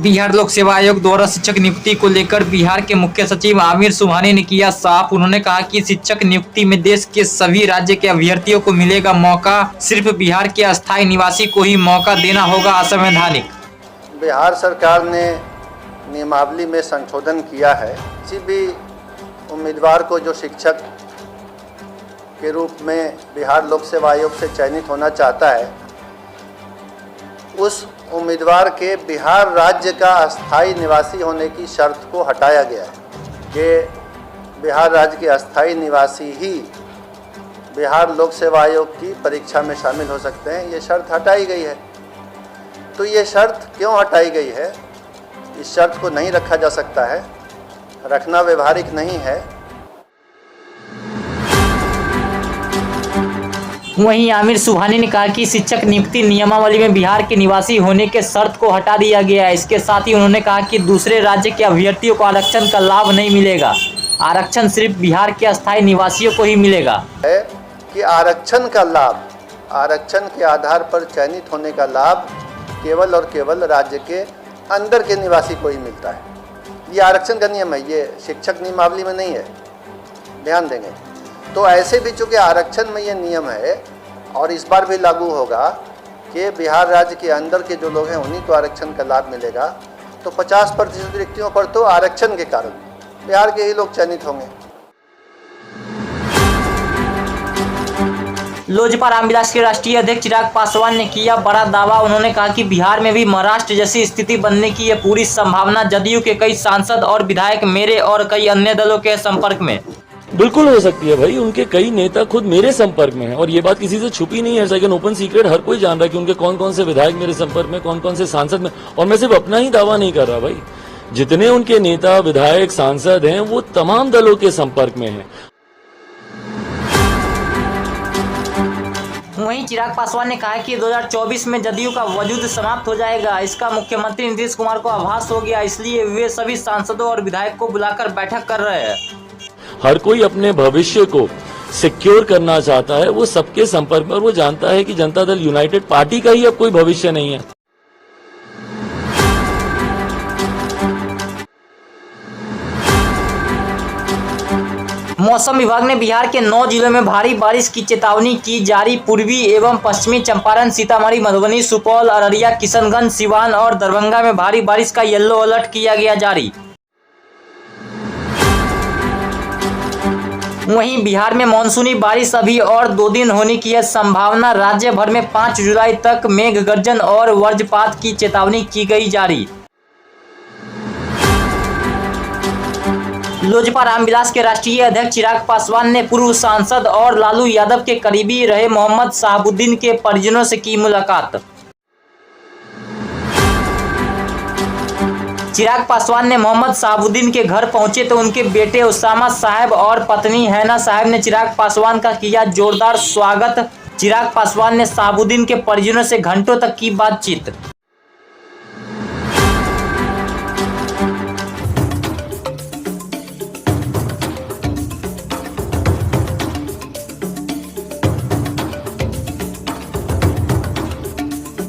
बिहार लोक सेवा आयोग द्वारा शिक्षक नियुक्ति को लेकर बिहार के मुख्य सचिव आमिर सुबहानी ने किया साफ। उन्होंने कहा कि शिक्षक नियुक्ति में देश के सभी राज्य के अभ्यर्थियों को मिलेगा मौका, सिर्फ बिहार के अस्थायी निवासी को ही मौका देना होगा असंवैधानिक। बिहार सरकार ने नियमावली में संशोधन किया है। किसी भी उम्मीदवार को जो शिक्षक के रूप में बिहार लोक सेवा आयोग से चयनित होना चाहता है, उस उम्मीदवार के बिहार राज्य का अस्थायी निवासी होने की शर्त को हटाया गया है कि बिहार राज्य के अस्थायी निवासी ही बिहार लोक सेवा आयोग की परीक्षा में शामिल हो सकते हैं। ये शर्त हटाई गई है। तो ये शर्त क्यों हटाई गई है? इस शर्त को नहीं रखा जा सकता है, रखना व्यवहारिक नहीं है। वहीं आमिर सुबहानी ने कहा कि शिक्षक नियुक्ति नियमावली में बिहार के निवासी होने के शर्त को हटा दिया गया है। इसके साथ ही उन्होंने कहा कि दूसरे राज्य के अभ्यर्थियों को आरक्षण का लाभ नहीं मिलेगा, आरक्षण सिर्फ बिहार के अस्थायी निवासियों को ही मिलेगा। है कि आरक्षण का लाभ, आरक्षण के आधार पर चयनित होने का लाभ केवल और केवल राज्य के अंदर के निवासी को ही मिलता है। ये आरक्षण का नियम है, ये शिक्षक नियमावली में नहीं है, ध्यान देंगे। तो ऐसे भी चूँकि आरक्षण में ये नियम है और इस बार भी लागू होगा कि बिहार राज्य के अंदर के जो लोग हैं उन्हीं को आरक्षण का लाभ मिलेगा, तो 50% रिक्तियों पर तो आरक्षण के कारण बिहार के ही लोग चयनित होंगे। लोजपा रामविलास के राष्ट्रीय अध्यक्ष चिराग पासवान ने किया बड़ा दावा। उन्होंने कहा कि बिहार में भी महाराष्ट्र जैसी स्थिति बनने की है पूरी संभावना। जदयू के कई सांसद और विधायक मेरे और कई अन्य दलों के संपर्क में। बिल्कुल हो सकती है भाई, उनके कई नेता खुद मेरे संपर्क में हैं और ये बात किसी से छुपी नहीं है। सेकंड ओपन सीक्रेट, हर कोई जान रहा है कि उनके कौन कौन से विधायक मेरे संपर्क में, कौन कौन से सांसद में। और मैं सिर्फ अपना ही दावा नहीं कर रहा भाई, जितने उनके नेता विधायक सांसद हैं वो तमाम दलों के संपर्क में हैं। वहीं चिराग पासवान ने कहा कि 2024 में जदयू का वजूद समाप्त हो जाएगा। इसका मुख्यमंत्री नीतीश कुमार को आभास हो गया, इसलिए वे सभी सांसदों और विधायक को बुलाकर बैठक कर रहे हैं। हर कोई अपने भविष्य को सिक्योर करना चाहता है, वो सबके संपर्क में, और वो जानता है कि जनता दल यूनाइटेड पार्टी का ही अब कोई भविष्य नहीं है। मौसम विभाग ने बिहार के 9 जिलों में भारी बारिश की चेतावनी की जारी। पूर्वी एवं पश्चिमी चंपारण, सीतामढ़ी, मधुबनी, सुपौल, अररिया, किशनगंज, सिवान और दरभंगा में भारी बारिश का येलो अलर्ट किया गया जारी। वहीं बिहार में मानसूनी बारिश अभी और 2 दिन होने की है संभावना। राज्य भर में 5 जुलाई तक मेघ गर्जन और वज्रपात की चेतावनी की गई जारी। लोजपा रामविलास के राष्ट्रीय अध्यक्ष चिराग पासवान ने पूर्व सांसद और लालू यादव के करीबी रहे मोहम्मद शहाबुद्दीन के परिजनों से की मुलाकात। चिराग पासवान ने मोहम्मद शहाबुद्दीन के घर पहुंचे तो उनके बेटे उसामा साहब और पत्नी हैना साहब ने चिराग पासवान का किया जोरदार स्वागत। चिराग पासवान ने शहाबुद्दीन के परिजनों से घंटों तक की बातचीत।